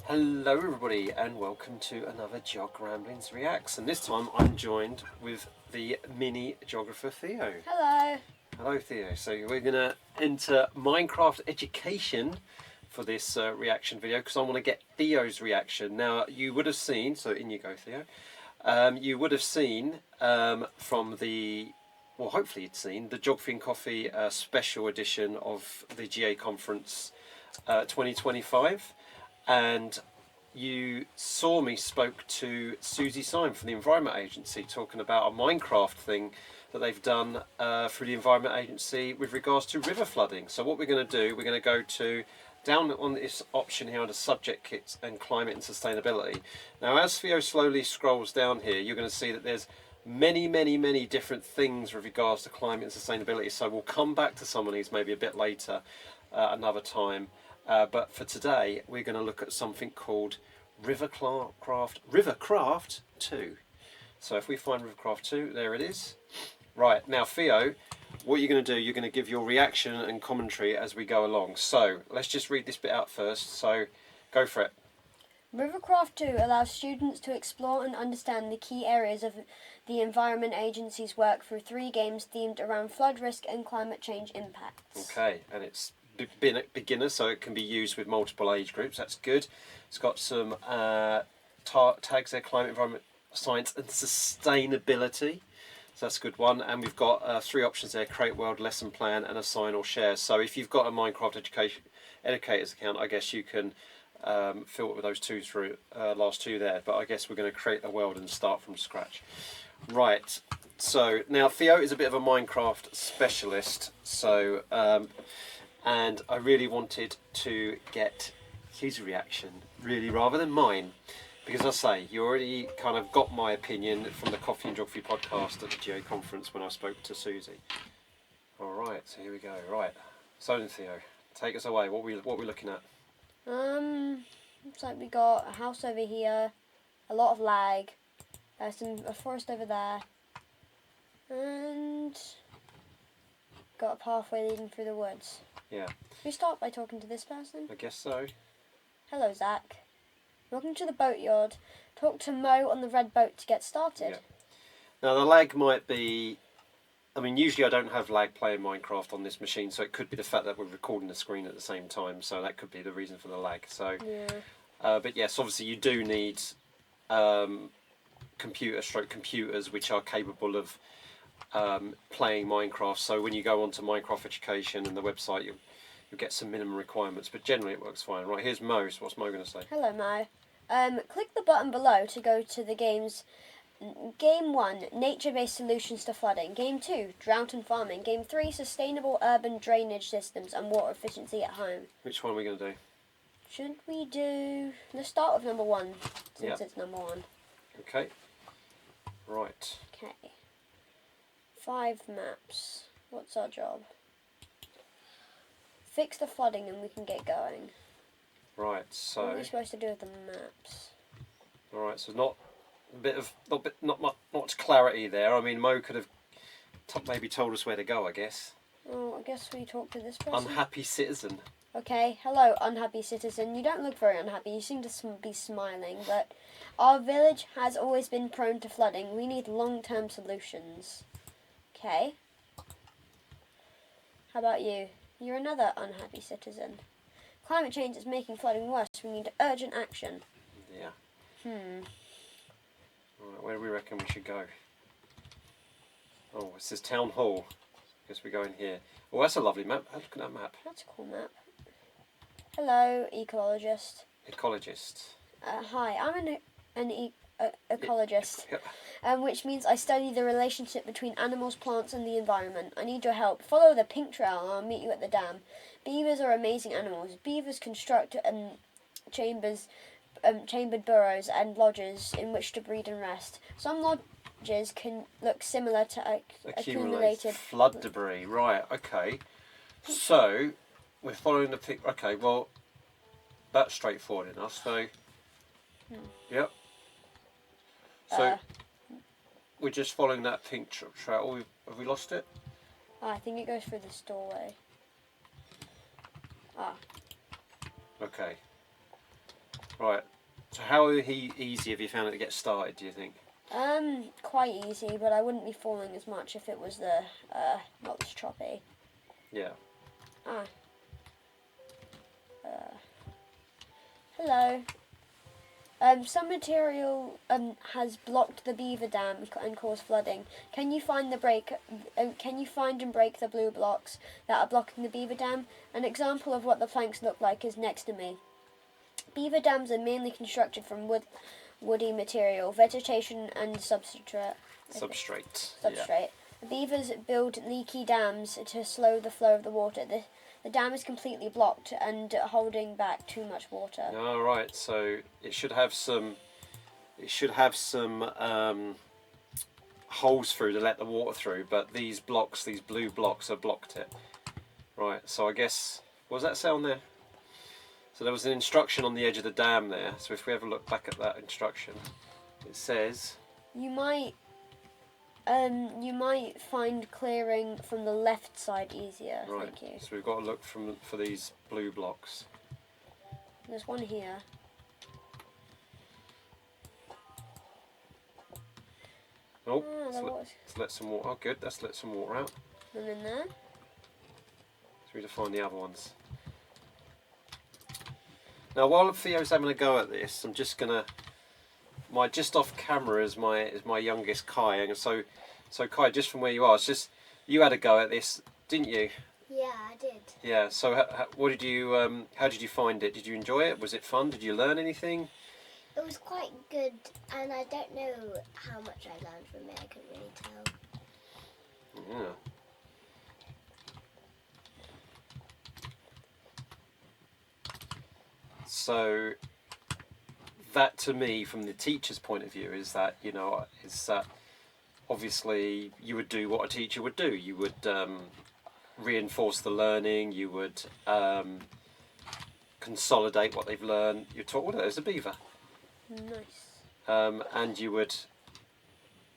Hello everybody and welcome to another Geogramblings Reacts, and this time I'm joined with the mini geographer Theo. Hello. Hello Theo. So we're going to enter Minecraft education for this reaction video because I want to get Theo's reaction. Now you would have seen, so in you go Theo, you would have seen from the, well hopefully you'd seen, the Geography and Coffee special edition of the GA Conference 2025. And you saw me spoke to Susie Syme from the Environment Agency talking about a Minecraft thing that they've done through the Environment Agency with regards to river flooding. So what we're going to do, we're going to go to down on this option here under subject kits and climate and sustainability. Now as Theo slowly scrolls down here, you're going to see that there's many different things with regards to climate and sustainability. So we'll come back to some of these maybe a bit later, another time. But for today, we're going to look at something called Rivercraft 2. So if we find Rivercraft 2, there it is. Right, now Theo, what you're going to do, you're going to give your reaction and commentary as we go along. So let's just read this bit out first, so go for it. Rivercraft 2 allows students to explore and understand the key areas of the Environment Agency's work through 3 games themed around flood risk and climate change impacts. Okay, and it's beginner, so it can be used with multiple age groups. That's good. It's got some tags there: climate, environment, science and sustainability. So that's a good one. And we've got 3 options there: create world, lesson plan and assign or share. So if you've got a Minecraft educators account, I guess you can filter with those last two there, but I guess we're going to create a world and start from scratch. Right, so now Theo is a bit of a Minecraft specialist, so and I really wanted to get his reaction, really, rather than mine, because I say, you already kind of got my opinion from the Coffee and Geography podcast at the GA conference when I spoke to Susie. Alright, so here we go. Right, so then Theo, take us away. What are we looking at? Looks like we got a house over here, a lot of lag, there's a forest over there, and got a pathway leading through the woods. Yeah. Can we start by talking to this person? I guess so. Hello, Zach. Welcome to the boatyard. Talk to Mo on the red boat to get started. Yeah. Now the lag might be, I mean usually I don't have lag playing Minecraft on this machine, so it could be the fact that we're recording the screen at the same time, so that could be the reason for the lag. So, yeah. But yes, obviously you do need computers which are capable of playing Minecraft. So when you go onto Minecraft Education and the website, you'll get some minimum requirements, but generally it works fine. Right, here's Mo. So what's Mo going to say? Hello, Mo. Click the button below to go to the games. Game 1, nature-based solutions to flooding. Game 2, drought and farming. Game 3, sustainable urban drainage systems and water efficiency at home. Which one are we going to do? Should we do... Let's start with number 1, since it's number 1. Okay. Right. Okay. 5 maps. What's our job? Fix the flooding and we can get going. Right, so... What are we supposed to do with the maps? Alright, so not much clarity there. I mean, Mo could have maybe told us where to go, I guess. Oh, I guess we talk to this person. Unhappy citizen. Okay, hello, unhappy citizen. You don't look very unhappy. You seem to be smiling, but our village has always been prone to flooding. We need long-term solutions. Okay. How about you? You're another unhappy citizen. Climate change is making flooding worse. We need urgent action. Yeah. Right, where do we reckon we should go? Oh, it says Town Hall. Guess we go in here. Oh, that's a lovely map. Look at that map. That's a cool map. Hello, ecologist. Ecologist. Hi, I'm an ecologist, Yeah. Which means I study the relationship between animals, plants and the environment. I need your help. Follow the pink trail and I'll meet you at the dam. Beavers are amazing animals. Beavers construct chambered burrows and lodges in which to breed and rest. Some lodges can look similar to accumulated flood debris. Right, okay. So, we're following the pink... Okay, well, that's straightforward enough, so... Yep. So, we're just following that pink trail. Have we lost it? I think it goes through this doorway. Ah. Okay. Right. So how easy have you found it to get started, do you think? Quite easy, but I wouldn't be falling as much if it was the not this choppy. Yeah. Ah. Hello. Some material has blocked the beaver dam and caused flooding. Can you find and break the blue blocks that are blocking the beaver dam? An example of what the planks look like is next to me. Beaver dams are mainly constructed from woody material, vegetation and substrate. Yeah. The beavers build leaky dams to slow the flow of the water. The dam is completely blocked and holding back too much water. All right. So it should have some. Holes through to let the water through, but these blue blocks, have blocked it. Right. So I guess, what does that say on there? So there was an instruction on the edge of the dam there. So if we ever look back at that instruction, it says You might find clearing from the left side easier. right. Thank you. So we've got to look for these blue blocks. There's one here. Oh, Water's let's let some water. Oh, good. Let's let some water out. none in there. So we need to find the other ones. Now, while Theo's having a go at this, I'm just gonna. Just off camera is my youngest Kai, and so Kai, just from where you are, it's just you had a go at this, didn't you? Yeah, I did. Yeah. So what did you? How did you find it? Did you enjoy it? Was it fun? Did you learn anything? It was quite good, and I don't know how much I learned from it. I couldn't really tell. Yeah. So that, to me, from the teacher's point of view, is that obviously you would do what a teacher would do. You would reinforce the learning. You would consolidate what they've learned. You taught. Oh, there's a beaver. Nice. And you would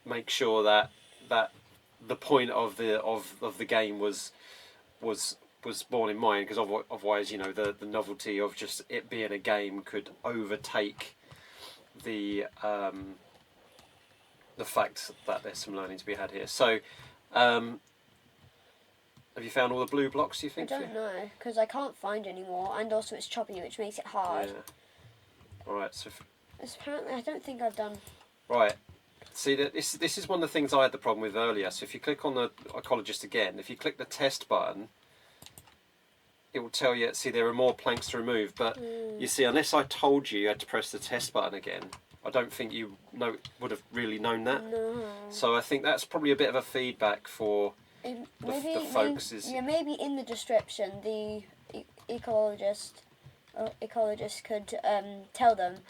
make sure that the point of the game was borne in mind, because otherwise, the novelty of just it being a game could overtake the fact that there's some learning to be had here. So, have you found all the blue blocks, do you think? I don't know, because I can't find any more, and also it's choppy, which makes it hard. Yeah. All right. So. Apparently, I don't think I've done. Right. See, this is one of the things I had the problem with earlier. So if you click on the ecologist again, if you click the test button, it will tell you, see, there are more planks to remove. But you see, unless I told you had to press the test button again, I don't think you would have really known that. No. So I think that's probably a bit of a feedback for the folks. Maybe in the description, the ecologist could tell them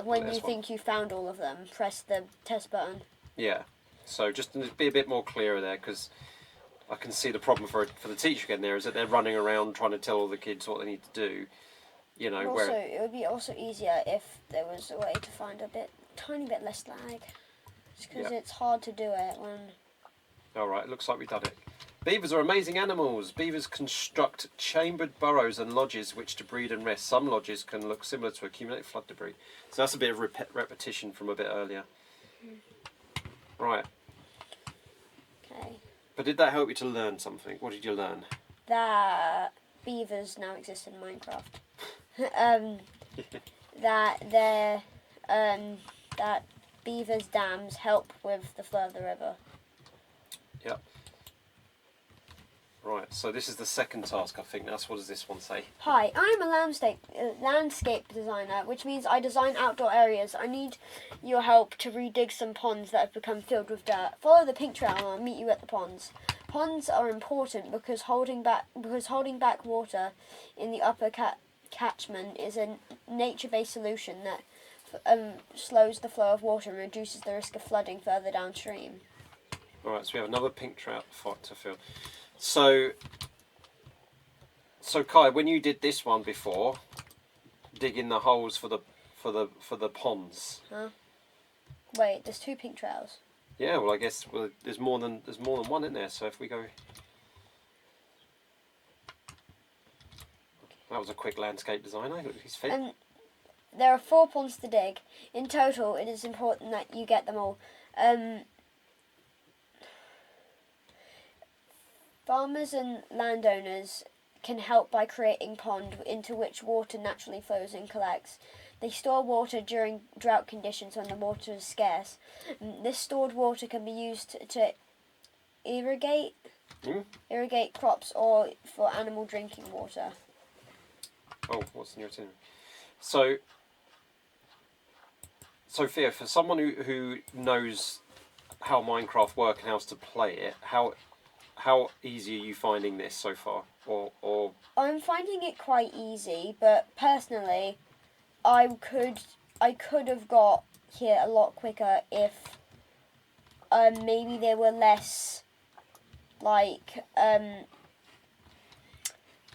when you think you found all of them, press the test button. Yeah. So just to be a bit more clearer there, because I can see the problem for the teacher again there is that they're running around trying to tell all the kids what they need to do. Also, it would be also easier if there was a way to find tiny bit less lag. Because it's hard to do it when. All right, looks like we've done it. Beavers are amazing animals. Beavers construct chambered burrows and lodges which to breed and rest. Some lodges can look similar to accumulated flood debris. So that's a bit of repetition from a bit earlier. Right. Okay. But did that help you to learn something? What did you learn? That beavers now exist in Minecraft. That beavers' dams help with the flow of the river. Yep. Right, so this is the second task, I think. What does this one say? Hi, I'm a landscape designer, which means I design outdoor areas. I need your help to redig some ponds that have become filled with dirt. Follow the pink trail and I'll meet you at the ponds. Ponds are important because holding back water in the upper catchment is a nature-based solution that slows the flow of water and reduces the risk of flooding further downstream. Alright, so we have another pink trout to fill. So Kai, when you did this one before, digging the holes for the ponds. Huh? Wait, there's 2 pink trails. Yeah, well, I guess there's more than one in there. So if we go, That was a quick landscape designer. He's fit. There are 4 ponds to dig. In total, it is important that you get them all. Farmers and landowners can help by creating pond into which water naturally flows and collects. They store water during drought conditions when the water is scarce. This stored water can be used to irrigate crops or for animal drinking water. Oh, what's in your tin? So Sophia, for someone who knows how Minecraft works and how to play it, how easy are you finding this so far? Or I'm finding it quite easy, but personally, I could have got here a lot quicker if maybe there were less like I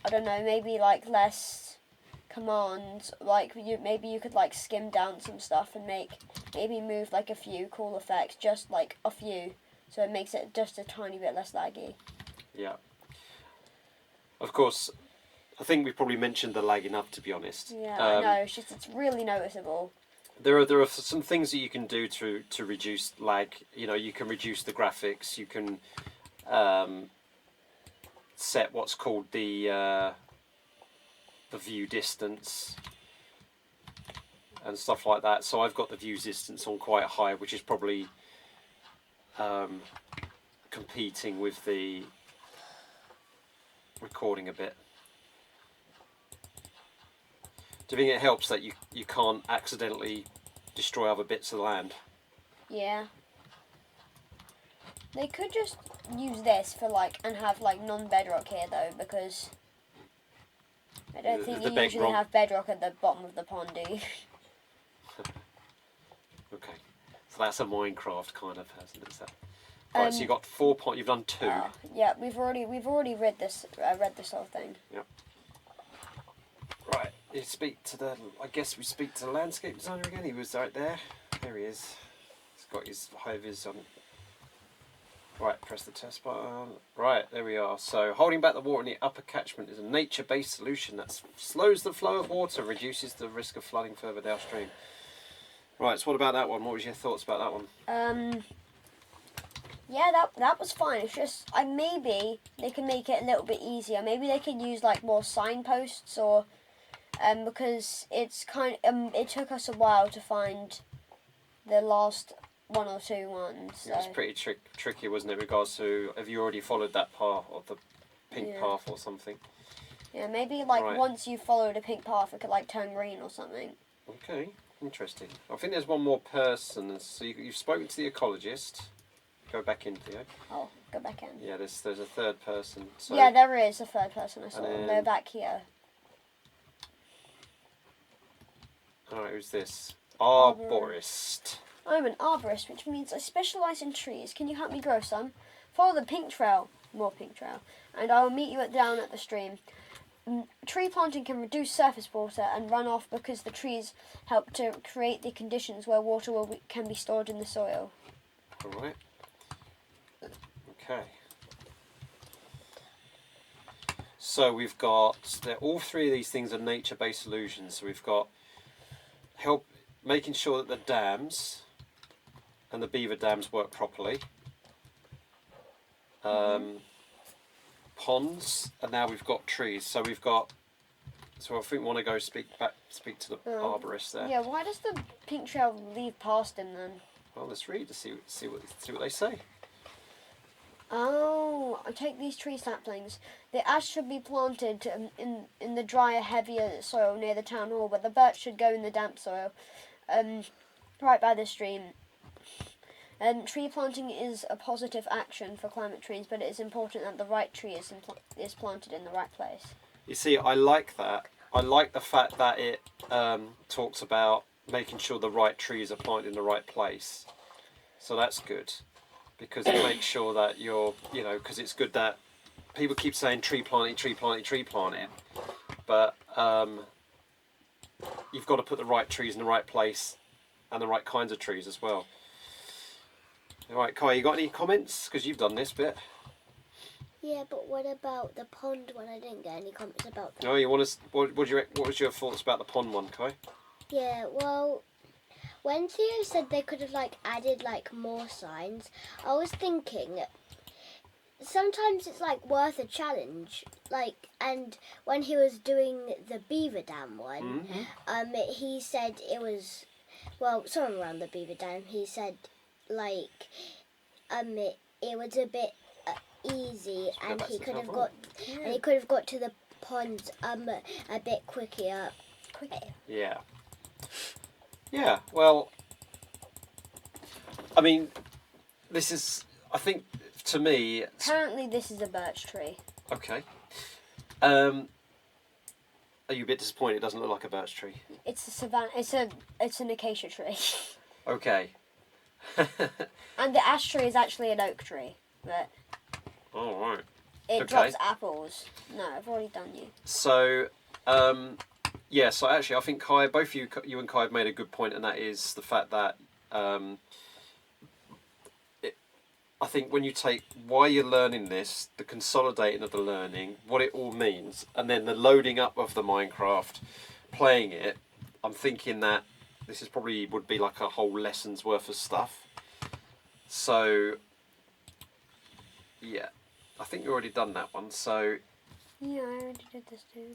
don't know, maybe like less commands. Like maybe you could like skim down some stuff and maybe move like a few cool effects, just like a few, so it makes it just a tiny bit less laggy. Yeah. Of course, I think we probably mentioned the lag enough, to be honest. Yeah, I know. It's really noticeable. There are some things that you can do to reduce lag. You know, you can reduce the graphics. You can set what's called the view distance and stuff like that. So I've got the view distance on quite high, which is probably competing with the recording a bit. Do you think it helps that you can't accidentally destroy other bits of the land? Yeah. They could just use this for like and have like non-bedrock here though, because I don't think you usually have bedrock at the bottom of the pond, do you? Okay, so that's a Minecraft kind of person, is that? Right, so you got 4 points. You've done 2. Yeah, we've already read this whole thing. Yep. Right, you speak to the. I guess we speak to the landscape designer again. He was right there. There he is. He's got his high vis on. Right, press the test button. Right, there we are. So, holding back the water in the upper catchment is a nature-based solution that slows the flow of water, reduces the risk of flooding further downstream. Right, so what about that one? What was your thoughts about that one? Yeah, that was fine. It's just maybe they can make it a little bit easier. Maybe they could use like more signposts or because it's it took us a while to find the last 1 or 2 ones. So. It was pretty tricky, wasn't it, regards to have you already followed that path of the pink path or something? Yeah, maybe like once you followed a pink path, it could like turn green or something. Okay, interesting. I think there's one more person. So you've spoken to the ecologist. Go back in, Theo. Oh, go back in. Yeah, there's a third person. So yeah, there is a third person I saw. They're back here. Alright, who's this? Arborist. I'm an arborist, which means I specialise in trees. Can you help me grow some? Follow the pink trail, more pink trail, and I will meet you down at the stream. Tree planting can reduce surface water and runoff because the trees help to create the conditions where water can be stored in the soil. Alright. Okay. So we've got, all 3 of these things are nature-based solutions. So we've got help making sure that the dams and the beaver dams work properly. Ponds, and now we've got trees. So we've got. So I think we want to go speak to the arborist there. Yeah, why does the pink trail leave past him then? Well, let's read to see what they say. Oh, I take these tree saplings. The ash should be planted in the drier, heavier soil near the town hall, but the birch should go in the damp soil, right by the stream. Tree planting is a positive action for climate trees, but it is important that the right tree is planted in the right place. You see, I like that. I like the fact that it talks about making sure the right trees are planted in the right place. So that's good. Because it makes sure that because it's good that people keep saying tree planting, but you've got to put the right trees in the right place and the right kinds of trees as well. All right, Kai, you got any comments? Because you've done this bit. Yeah, but what about the pond one? I didn't get any comments about that. Oh, you want to? What was your thoughts about the pond one, Kai? Yeah, well, when Theo said they could have like added like more signs, I was thinking sometimes it's like worth a challenge. Like, and when he was doing the beaver dam one, he said it was somewhere around the beaver dam. He said like it was a bit easy, and he could have got to the ponds a bit quicker. Yeah. Yeah. Well, I mean, this is. I think to me. Apparently, this is a birch tree. Okay. Are you a bit disappointed? It doesn't look like a birch tree. It's a savanna. It's an acacia tree. Okay. And the ash tree is actually an oak tree, but All right. it Okay. drops apples. No, I've already done you. So, yeah. So actually, I think Kai, both you and Kai have made a good point, and that is the fact that I think when you take why you're learning this, the consolidating of the learning, what it all means, and then the loading up of the Minecraft, playing it, I'm thinking that this is probably would be like a whole lesson's worth of stuff. So, yeah, I think you've already done that one. So, Yeah, I already did this too.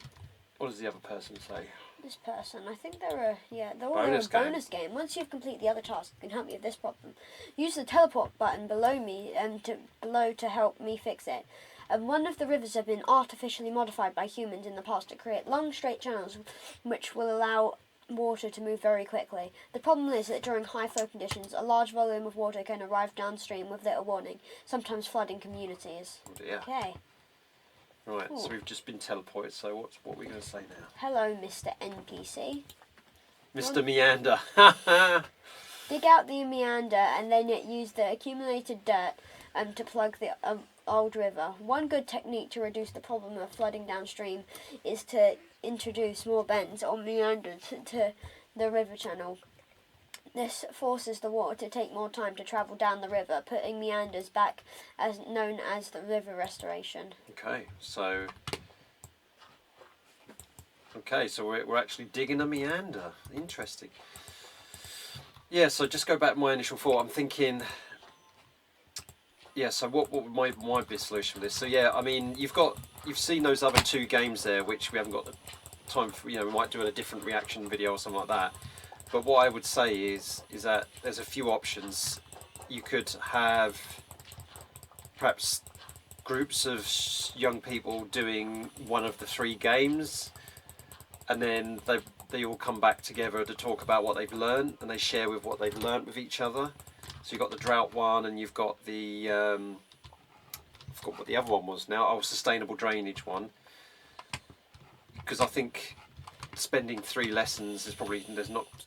what does the other person say? This person, I think they're a Bonus bonus game. Once you've completed the other task, you can help me with this problem. Use the teleport button below me to help me fix it. One of the rivers have been artificially modified by humans in the past to create long, straight channels, which will allow water to move very quickly. The problem is that during high flow conditions, a large volume of water can arrive downstream with little warning, sometimes flooding communities. Oh dear. Okay. Right, so Ooh. we've just been teleported, so what are we going to say now? Hello, Mr. NPC. Mr. Meander. Dig out the meander and then use the accumulated dirt to plug the old river. One good technique to reduce the problem of flooding downstream is to introduce more bends or meanders to the river channel. This forces the water to take more time to travel down the river, putting meanders back as known as the river restoration. Okay, so we're actually digging a meander. Interesting. Yeah, so just go back to my initial thought. I'm thinking, yeah, so what would my be solution for this? So yeah, I mean, you've seen those other two games there, which we haven't got the time for, we might do a different reaction video or something like that. But what I would say is that there's a few options. You could have perhaps groups of young people doing one of the three games, and then they all come back together to talk about what they've learned, and they share with what they've learned with each other. So you've got the drought one, and you've got the I forgot what the other one was now. Oh, sustainable drainage one. Because I think spending 3 lessons is probably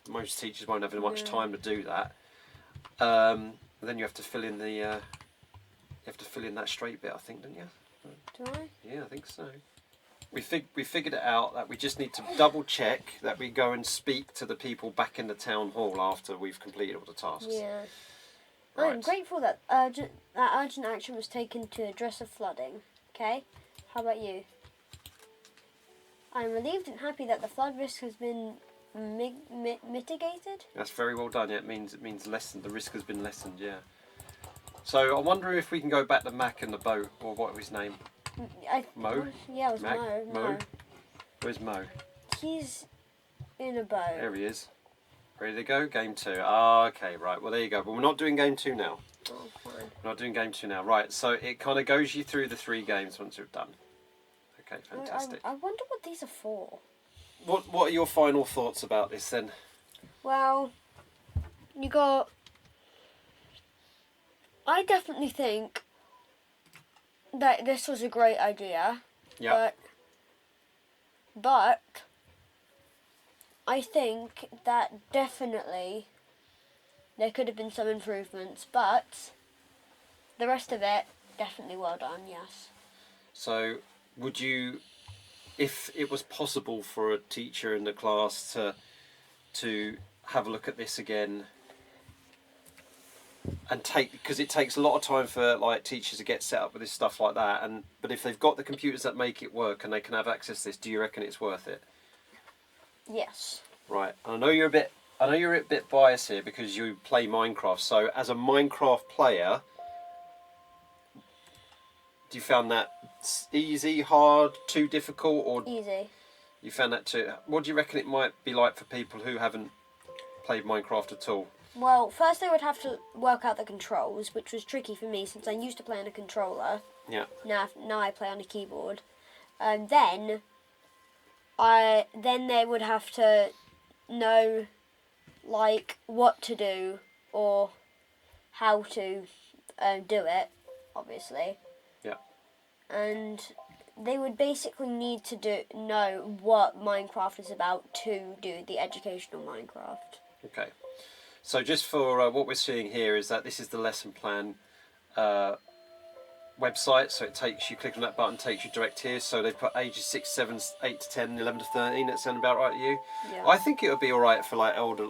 most teachers won't have much time to do that. And then you have to fill in that straight bit, I think, don't you? Do I? Yeah, I think so. We figured it out that we just need to double check that we go and speak to the people back in the town hall after we've completed all the tasks. Yeah. Right. I'm grateful that urgent action was taken to address the flooding. Okay? How about you? I'm relieved and happy that the flood risk has been mitigated. That's very well done. Yeah, it means lessened. The risk has been lessened. Yeah. So I wonder if we can go back to Mac and the boat, or what was his name? Mo? Yeah, it was Mac? Mo. Where's Mo? He's in a boat. There he is. Ready to go? Game 2. Ah, okay, right. Well, there you go. But we're not doing game 2 now. Oh, fine. We're not doing game 2 now. Right, so it kind of goes you through the 3 games once you're done. Okay, fantastic. I wonder what these are for. What are your final thoughts about this then? Well, I definitely think that this was a great idea. Yeah. But I think that definitely there could have been some improvements, but the rest of it, definitely well done, yes. So, would you, if it was possible for a teacher in the class to have a look at this again and because it takes a lot of time for like teachers to get set up with this stuff like that. But if they've got the computers that make it work and they can have access to this, do you reckon it's worth it? Yes. Right. I know you're a bit biased here because you play Minecraft. So as a Minecraft player, do you found that easy, hard, too difficult, or Easy. you found that too? What do you reckon it might be like for people who haven't played Minecraft at all? Well, first they would have to work out the controls, which was tricky for me since I used to play on a controller. Yeah. Now I play on a keyboard. Then they would have to know like what to do or how to do it, obviously. Yeah. And they would basically need to know what Minecraft is about to do the educational Minecraft. Okay. So just for what we're seeing here is that this is the lesson plan website. So you click on that button, takes you direct here. So they put ages 6, 7, 8 to 10, 11 to 13. That sound about right to you? Yeah. I think it would be all right for like older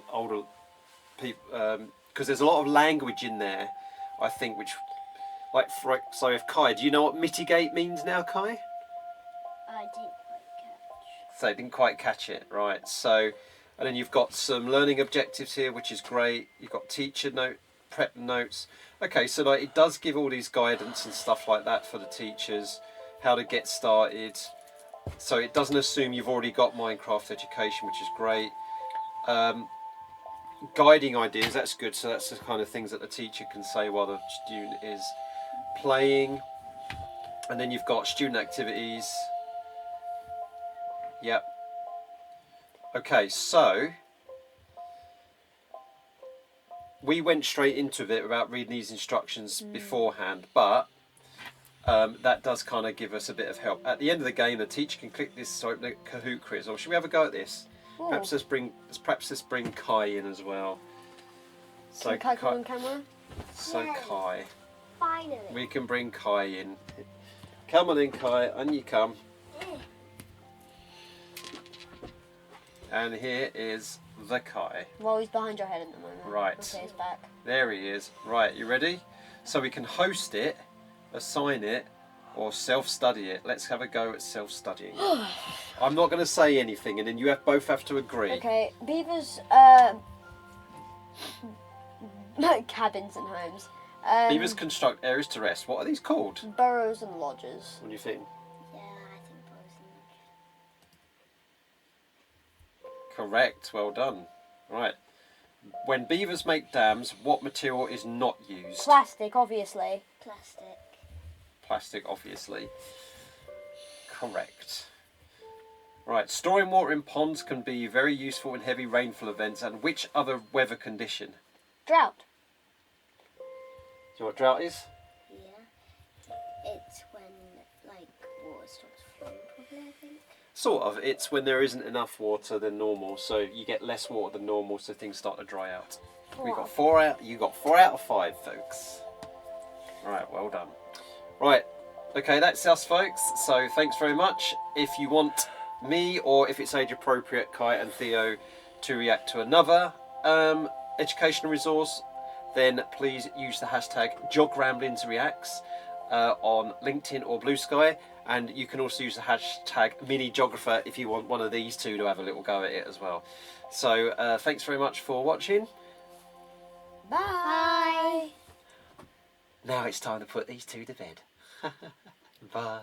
people because there's a lot of language in there. I think so if Kai, do you know what mitigate means now, Kai? I didn't quite catch. So I didn't quite catch it, right? So, and then you've got some learning objectives here, which is great. You've got prep notes. Okay, so like it does give all these guidance and stuff like that for the teachers, how to get started. So it doesn't assume you've already got Minecraft education, which is great. Guiding ideas, that's good. So that's the kind of things that the teacher can say while the student is playing. And then you've got student activities. Yep. Okay, so we went straight into it without reading these instructions beforehand, but that does kind of give us a bit of help. At the end of the game, the teacher can click this to open a Kahoot quiz. Or should we have a go at this? Ooh. Perhaps let's bring Kai in as well. So Can Kai come on camera? So Yay. Kai, Finally. we can bring Kai in. Come on in, Kai, and you come. And here is the Kai. Well, he's behind your head at the moment. Right. Okay, he's back. There he is. Right, you ready? So we can host it, assign it, or self-study it. Let's have a go at self-studying. I'm not going to say anything, and then you both have to agree. Okay, beavers, cabins and homes. Beavers construct areas to rest. What are these called? Burrows and lodges. What do you think? Yeah, I think Bosun. Correct. Well done. Right. When beavers make dams, what material is not used? Plastic, obviously. Plastic. Plastic, obviously. Correct. Right. Storing water in ponds can be very useful in heavy rainfall events. And which other weather condition? Drought. Do you know what drought is? Yeah. It's when, like, water stops flowing, probably, I think. Sort of. It's when there isn't enough water than normal, so you get less water than normal, so things start to dry out. We got 4 out. You got 4 out of 5, folks. Right. Well done. Right. Okay, that's us, folks. So thanks very much. If you want me, or if it's age appropriate, Kai and Theo, to react to another educational resource, then please use the hashtag Geogramblingsreacts on LinkedIn or Blue Sky, and you can also use the hashtag MiniGeographer if you want one of these two to have a little go at it as well. So thanks very much for watching. Bye. Now it's time to put these two to bed. Bye.